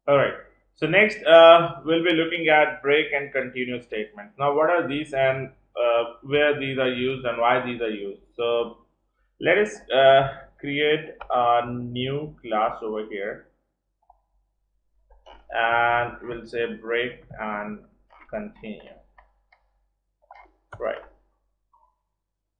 All right. So next, we'll be looking at break and continue statements. Now, what are these and where these are used and why these are used? So let us create a new class over here, and we'll say break and continue. Right.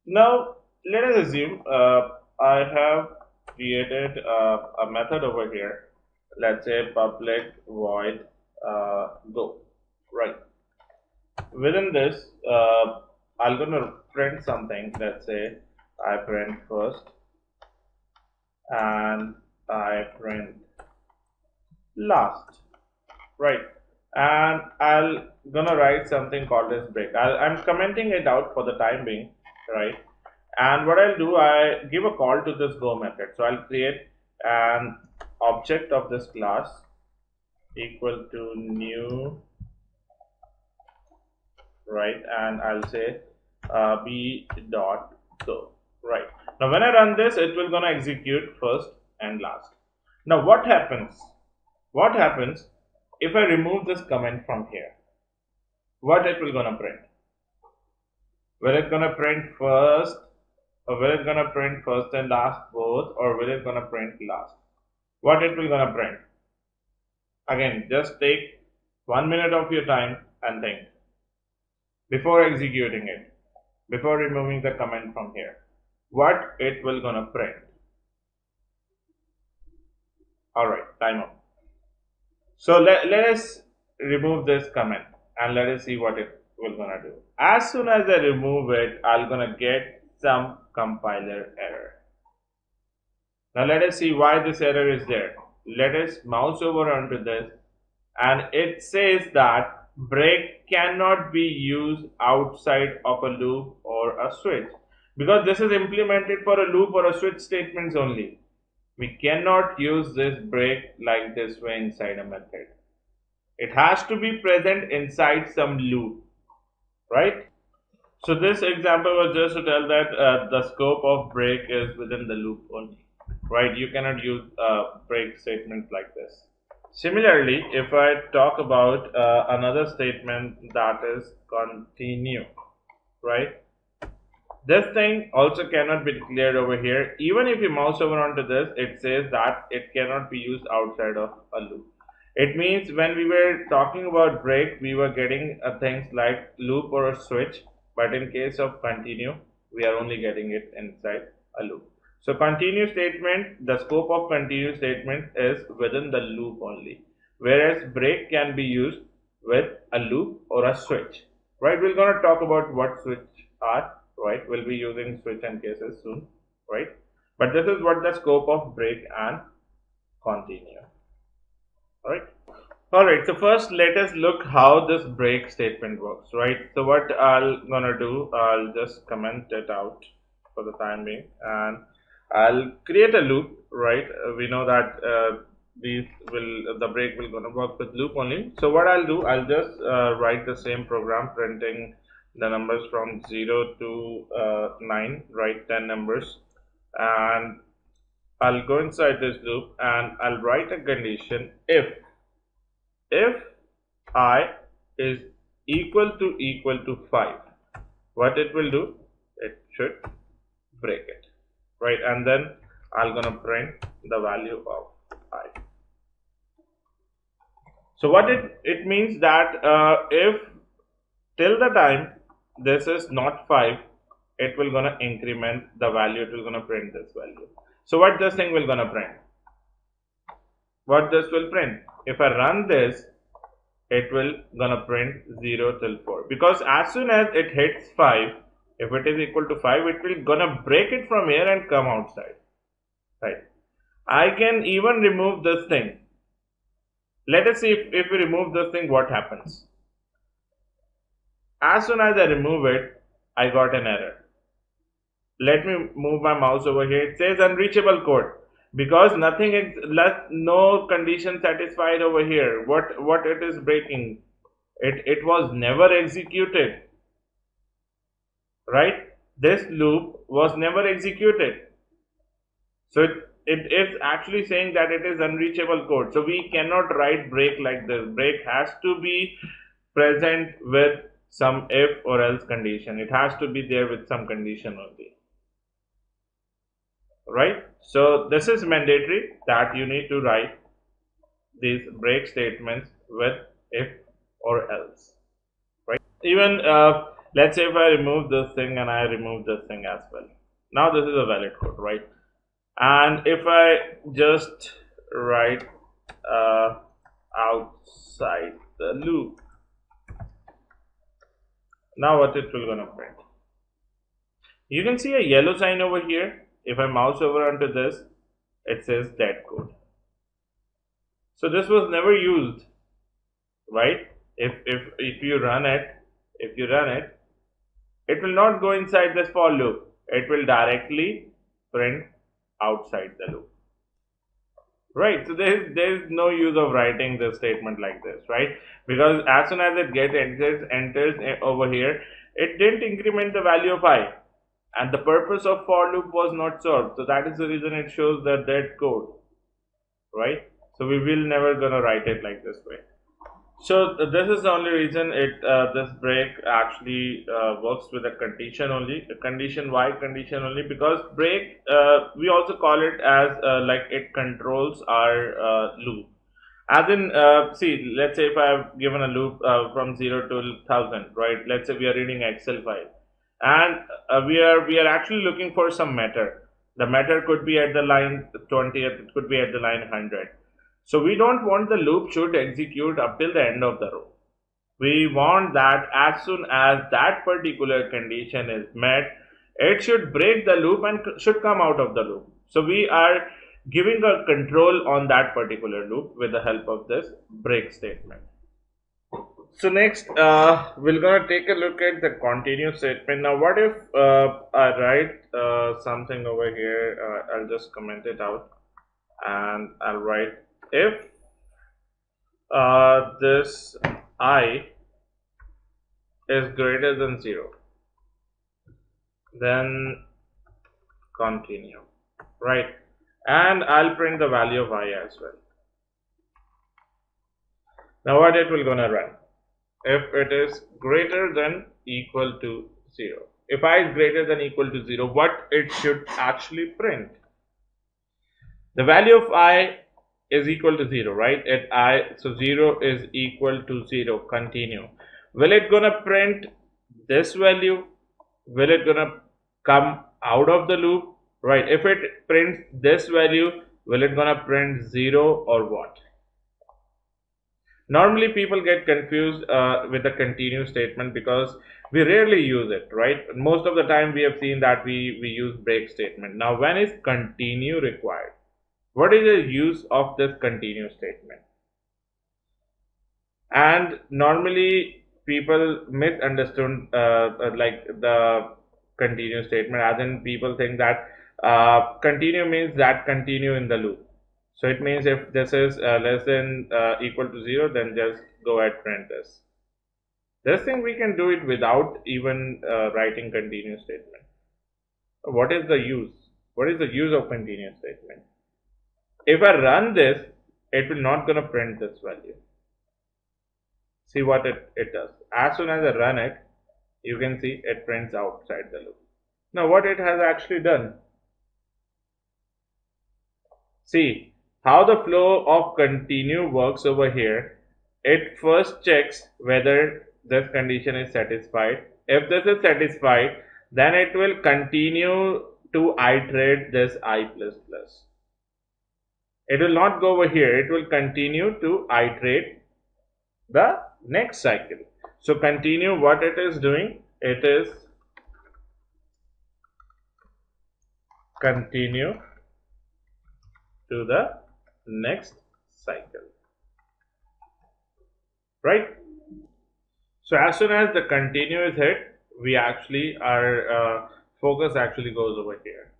Now, let us assume I have created a method over here. Let's say public void go. Right. Within this, I'm gonna print something. Let's say I print first and I print last. Right. And I'll gonna write something called as break. I'm commenting it out for the time being. Right. And what I'll do, I give a call to this go method. So I'll create an object of this class equal to new, right, and I'll say b dot go. Right. Now when I run this, it will gonna execute first and last. Now what happens? What happens if I remove this comment from here? What it will gonna print? Will it gonna print first, or will it gonna print first and last both, or will it gonna print last? What it will gonna print? Again, just take 1 minute of your time and think before executing it, before removing the comment from here, what it will gonna print. Alright, time up. So let us remove this comment and let us see what it will gonna do. As soon as I remove it, I'll gonna get some compiler error. Now let us see why this error is there. Let us mouse over onto this, and it says that break cannot be used outside of a loop or a switch, because this is implemented for a loop or a switch statements only. We cannot use this break like this way inside a method. It has to be present inside some loop, right? So this example was just to tell that the scope of break is within the loop only, right? You cannot use break statements like this. Similarly, if I talk about another statement, that is continue, right? This thing also cannot be declared over here. Even if you mouse over onto this, it says that it cannot be used outside of a loop. It means when we were talking about break, we were getting things like loop or a switch, but in case of continue, we are only getting it inside a loop. So continue statement, the scope of continue statement is within the loop only, whereas break can be used with a loop or a switch, right? We're going to talk about what switch are, right? We'll be using switch and cases soon, right? But this is what the scope of break and continue. All right, so first let us look how this break statement works, right? So what I'm gonna do, I'll just comment it out for the time being, and I'll create a loop, right? We know that the break will gonna work with loop only. So what I'll do, I'll just write the same program, printing the numbers from 0 to 9, right? 10 numbers, and I'll go inside this loop and I'll write a condition if I is equal to 5. What it will do, it should break it, right? And then I'm gonna print the value of I. So what it means that if till the time this is not 5, it will gonna increment the value, it will gonna print this value. So what this thing will gonna print? What this will print? If I run this, it will gonna print 0 till 4, because as soon as it hits 5, if it is equal to 5, it will gonna break it from here and come outside, right? I can even remove this thing. Let us see if we remove this thing, what happens. As soon as I remove it, I got an error. Let me move my mouse over here. It says unreachable code, because nothing is no condition satisfied over here. What it is breaking, it was never executed, right? This loop was never executed, so it is actually saying that it is unreachable code. So we cannot write break like this. Break has to be present with some if or else condition. It has to be there with some condition only. Right? So this is mandatory that you need to write these break statements with if or else. Right? Even let's say if I remove this thing and I remove this thing as well. Now this is a valid code, right? And if I just write outside the loop, now what it will gonna print? You can see a yellow sign over here. If I mouse over onto this, it says dead code. So this was never used, right? If you run it, it will not go inside this for loop. It will directly print outside the loop. Right, so there is no use of writing this statement like this, right? Because as soon as it enters over here, it didn't increment the value of I, and the purpose of for loop was not solved. So that is the reason it shows the dead code, right? So we will never gonna write it like this way. So this is the only reason this break actually works with a condition only. A condition, why condition only? Because break we also call it as like it controls our loop. As in, see, let's say if I have given a loop from 0 to 1000, right? Let's say we are reading Excel file, and we are actually looking for some matter. The matter could be at the line 20th, it could be at the line 100. So we don't want the loop should execute up till the end of the row. We want that as soon as that particular condition is met, it should break the loop and should come out of the loop. So we are giving a control on that particular loop with the help of this break statement. So next, we're gonna take a look at the continue statement. Now, what if I write something over here? I'll just comment it out, and I'll write if this I is greater than 0, then continue, right? And I'll print the value of I as well. Now what it will gonna run? If it is greater than equal to 0. If I is greater than equal to 0, what it should actually print? The value of I is equal to 0, right? At I, so 0 is equal to 0, continue. Will it gonna print this value? Will it gonna come out of the loop, right? If it prints this value, will it gonna print 0 or what? Normally people get confused with the continue statement because we rarely use it, right? Most of the time we have seen that we use break statement. Now when is continue required? What is the use of this continue statement? And normally people misunderstood like the continue statement, as in people think that continue means that continue in the loop. So it means if this is less than equal to 0, then just go ahead and print this. This thing we can do it without even writing continue statement. What is the use? What is the use of continue statement? If I run this, it will not gonna print this value. See what it does. As soon as I run it, you can see it prints outside the loop. Now what it has actually done? See how the flow of continue works over here. It first checks whether this condition is satisfied. If this is satisfied, then it will continue to iterate this I plus plus. It will not go over here. It will continue to iterate the next cycle. So continue, what it is doing? It is continue to the next cycle, right? So as soon as the continue is hit, we actually our focus actually goes over here.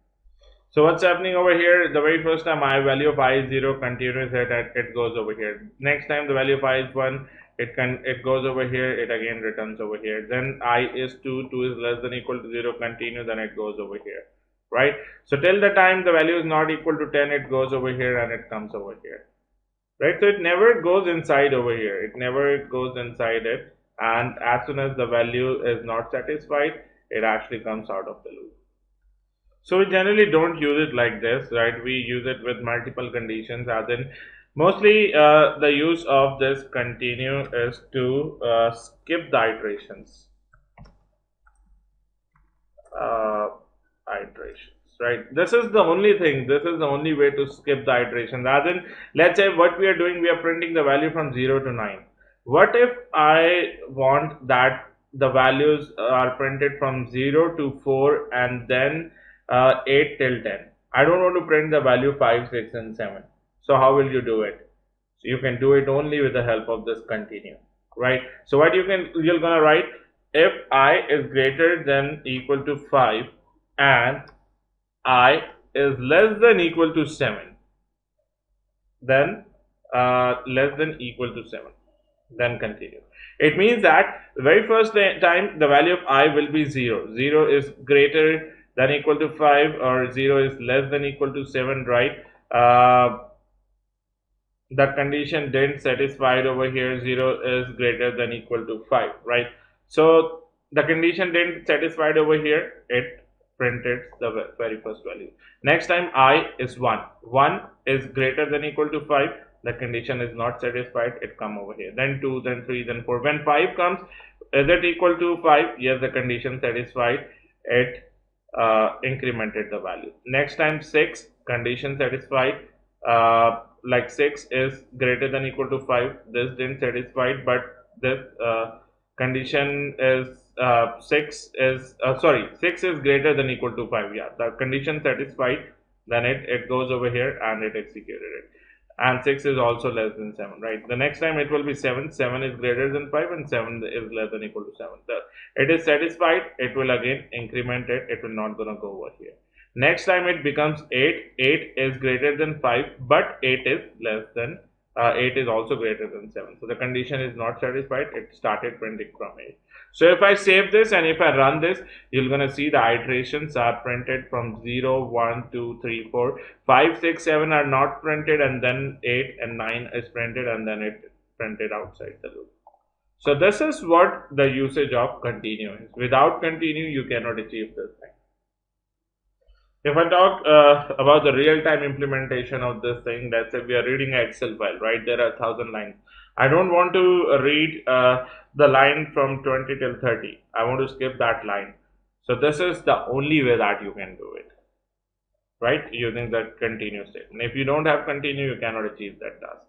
So what's happening over here? The very first time I value of I is 0, continue is hit, it goes over here. Next time the value of I is 1, it goes over here, it again returns over here. Then I is 2, 2 is less than equal to 0, continue, then it goes over here. right? So till the time the value is not equal to 10, it goes over here and it comes over here, right? So it never goes inside over here, it never goes inside it, and as soon as the value is not satisfied, it actually comes out of the loop. So we generally don't use it like this, right? We use it with multiple conditions, as in mostly the use of this continue is to skip the iterations. Uh, Iterations, right? This is the only thing, this is the only way to skip the iterations. As in, let's say what we are doing, we are printing the value from 0 to 9. What if I want that the values are printed from 0 to 4 and then 8 till 10? I don't want to print the value 5, 6 and 7. So how will you do it? So you can do it only with the help of this continue, right? So what you're gonna write, if I is greater than equal to 5 and I is less than equal to 7, then less than equal to 7, then continue. It means that the very first time the value of I will be 0. 0 is greater than equal to 5 or 0 is less than equal to 7, right? The condition didn't satisfied over here, 0 is greater than equal to 5, right? So the condition didn't satisfied over here, it printed the very first value. Next time I is 1, 1 is greater than equal to 5, the condition is not satisfied, it come over here. Then 2, then 3, then 4. When 5 comes, is it equal to 5? Yes, the condition satisfied, it incremented the value. Next time 6, condition satisfied, like 6 is greater than equal to 5, this didn't satisfied, but this condition is 6 is 6 is greater than equal to 5. Yeah, the condition satisfied, then it goes over here and it executed it, and 6 is also less than 7, right? The next time it will be 7, 7 is greater than 5 and 7 is less than equal to 7. It is satisfied, it will again increment it, it will not gonna go over here. Next time it becomes 8, 8 is greater than 5, but 8 is less than 8 is also greater than 7. So the condition is not satisfied, it started printing from 8. So if I save this and if I run this, you're gonna see the iterations are printed from 0, 1, 2, 3, 4, 5, 6, 7 are not printed, and then 8 and 9 is printed, and then it printed outside the loop. So this is what the usage of continue is. Without continue, you cannot achieve this thing. If I talk about the real-time implementation of this thing, let's say we are reading an Excel file, right? There are 1,000 lines. I don't want to read the line from 20 till 30. I want to skip that line. So this is the only way that you can do it, right? Using that continue statement. If you don't have continue, you cannot achieve that task.